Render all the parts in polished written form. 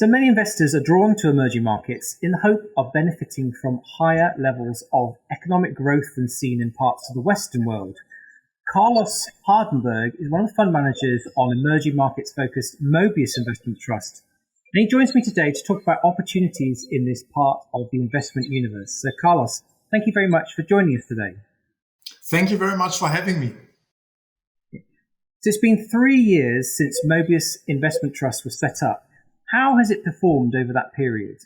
So many investors are drawn to emerging markets in the hope of benefiting from higher levels of economic growth than seen in parts of the Western world. Carlos Hardenberg is one of the fund managers on emerging markets focused Mobius Investment Trust. And he joins me today to talk about opportunities in this part of the investment universe. So Carlos, thank you very much for joining us today. Thank you very much for having me. So it's been 3 years since Mobius Investment Trust was set up. How has it performed over that period?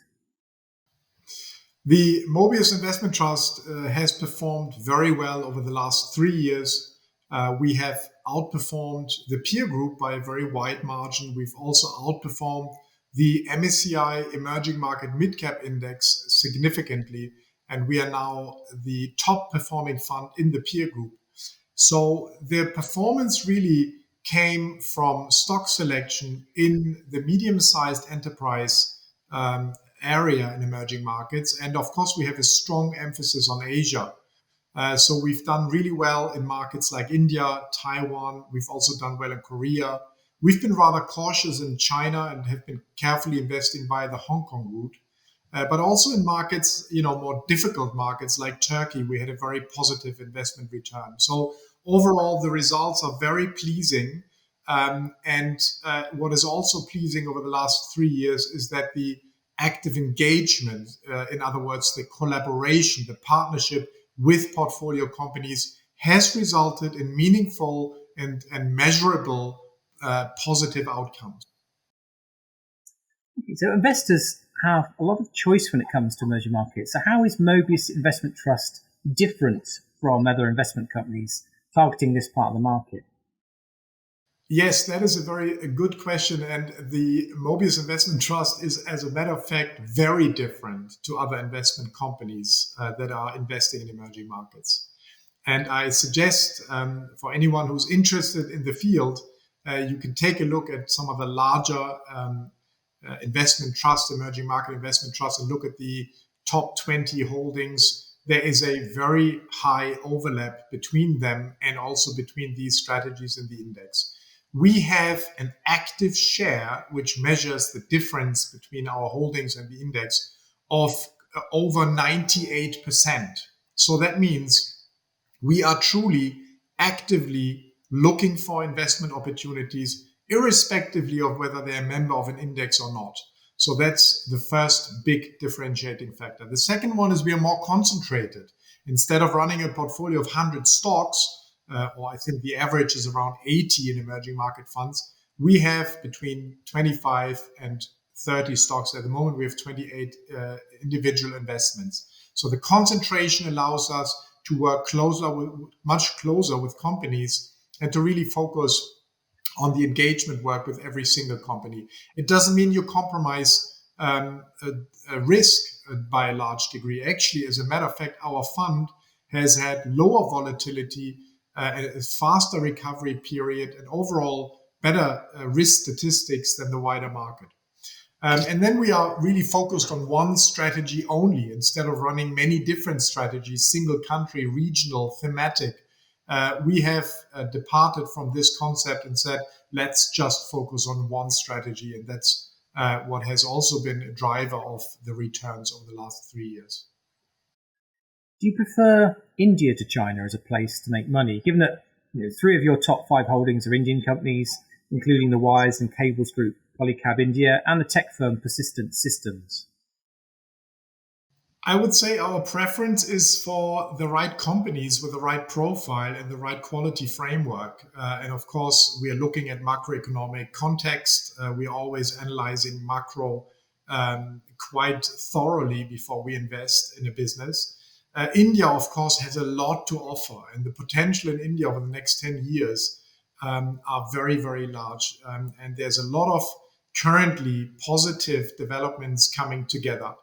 The Mobius Investment Trust has performed very well over the last 3 years. We have outperformed the peer group by a very wide margin. We've also outperformed the MSCI Emerging Market Midcap Index significantly, and we are now the top performing fund in the peer group. So the performance really came from stock selection in the medium-sized enterprise area in emerging markets. And of course, we have a strong emphasis on Asia. So we've done really well in markets like India, Taiwan. We've also done well in Korea. We've been rather cautious in China and have been carefully investing via the Hong Kong route. But also in markets, more difficult markets like Turkey, we had a very positive investment return. So overall, the results are very pleasing. And what is also pleasing over the last 3 years is that the active engagement, in other words, the collaboration, the partnership with portfolio companies has resulted in meaningful and measurable positive outcomes. So investors have a lot of choice when it comes to emerging markets. So how is Mobius Investment Trust different from other investment companies targeting this part of the market? Yes, that is a very good question. And the Mobius Investment Trust is, as a matter of fact, very different to other investment companies that are investing in emerging markets. And I suggest for anyone who's interested in the field, you can take a look at some of the larger investment trusts, emerging market investment trusts, and look at the top 20 holdings. There is a very high overlap between them and also between these strategies in the index. We have an active share, which measures the difference between our holdings and the index, of over 98%. So that means we are truly actively looking for investment opportunities, irrespectively of whether they're a member of an index or not. So that's the first big differentiating factor. The second one is we are more concentrated. Instead of running a portfolio of 100 stocks, or I think the average is around 80 in emerging market funds, we have between 25 and 30 stocks. At the moment, we have 28 individual investments. So the concentration allows us to work much closer with companies and to really focus on the engagement work with every single company. It doesn't mean you compromise a risk by a large degree. Actually, as a matter of fact, our fund has had lower volatility, a faster recovery period, and overall better risk statistics than the wider market. And then we are really focused on one strategy only, instead of running many different strategies, single country, regional, thematic. We have departed from this concept and said, let's just focus on one strategy. And that's what has also been a driver of the returns over the last 3 years. Do you prefer India to China as a place to make money, given that 3 of your top 5 holdings are Indian companies, including the wires and cables group Polycab India and the tech firm Persistent Systems? I would say our preference is for the right companies with the right profile and the right quality framework. And of course, we are looking at macroeconomic context. We are always analyzing macro quite thoroughly before we invest in a business. India, of course, has a lot to offer, and the potential in India over the next 10 years are very, very large. And there's a lot of currently positive developments coming together.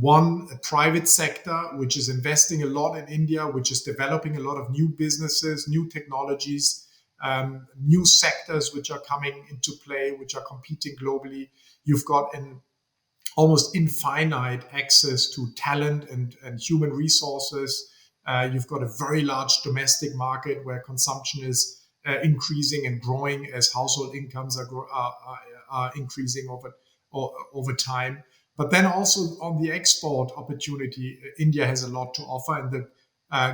One, a private sector, which is investing a lot in India, which is developing a lot of new businesses, new technologies, new sectors which are coming into play, which are competing globally. You've got an almost infinite access to talent and human resources. You've got a very large domestic market where consumption is increasing and growing as household incomes are increasing over time. But then also on the export opportunity, India has a lot to offer, and the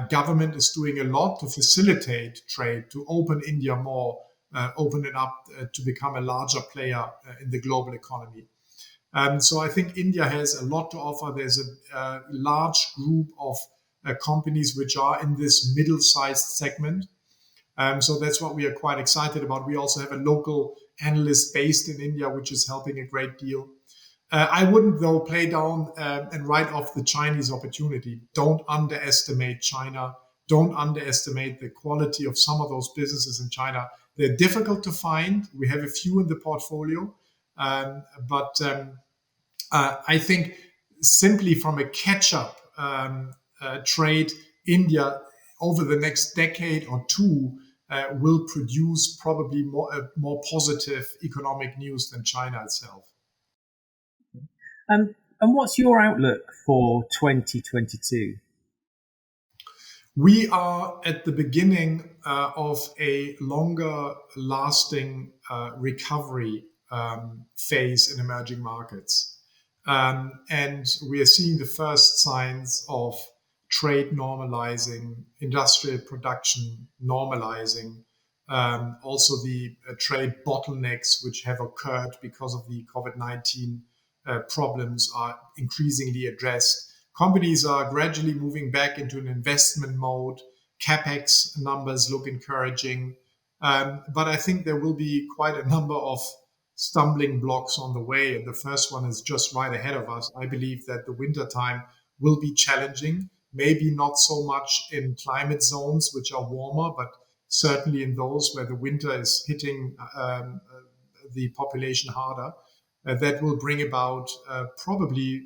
government is doing a lot to facilitate trade, to open India more, open it up to become a larger player in the global economy. So I think India has a lot to offer. There's a large group of companies which are in this middle-sized segment. So that's what we are quite excited about. We also have a local analyst based in India, which is helping a great deal. I wouldn't, though, play down and write off the Chinese opportunity. Don't underestimate China. Don't underestimate the quality of some of those businesses in China. They're difficult to find. We have a few in the portfolio. But I think simply from a catch-up trade, India over the next decade or two will produce probably more positive economic news than China itself. And what's your outlook for 2022? We are at the beginning of a longer lasting recovery phase in emerging markets. And we are seeing the first signs of trade normalizing, industrial production normalizing, also the trade bottlenecks which have occurred because of the COVID-19 problems are increasingly addressed. Companies are gradually moving back into an investment mode. CapEx numbers look encouraging. But I think there will be quite a number of stumbling blocks on the way. And the first one is just right ahead of us. I believe that the winter time will be challenging, maybe not so much in climate zones which are warmer, but certainly in those where the winter is hitting the population harder. That will bring about probably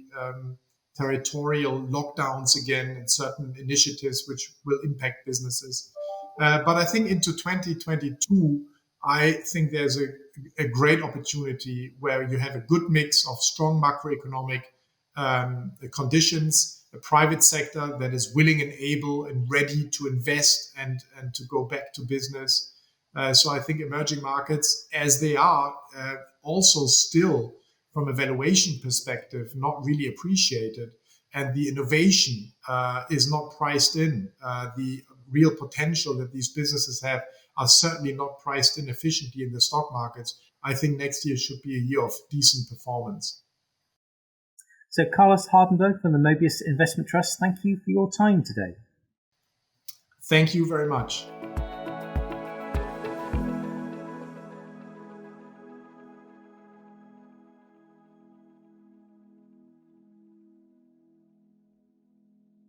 territorial lockdowns again and certain initiatives which will impact businesses. But I think into 2022, I think there's a great opportunity where you have a good mix of strong macroeconomic conditions, a private sector that is willing and able and ready to invest and to go back to business. So I think emerging markets, as they are, also still from a valuation perspective, not really appreciated. And the innovation is not priced in. The real potential that these businesses have are certainly not priced in efficiently in the stock markets. I think next year should be a year of decent performance. So Carlos Hardenberg from the Mobius Investment Trust, thank you for your time today. Thank you very much.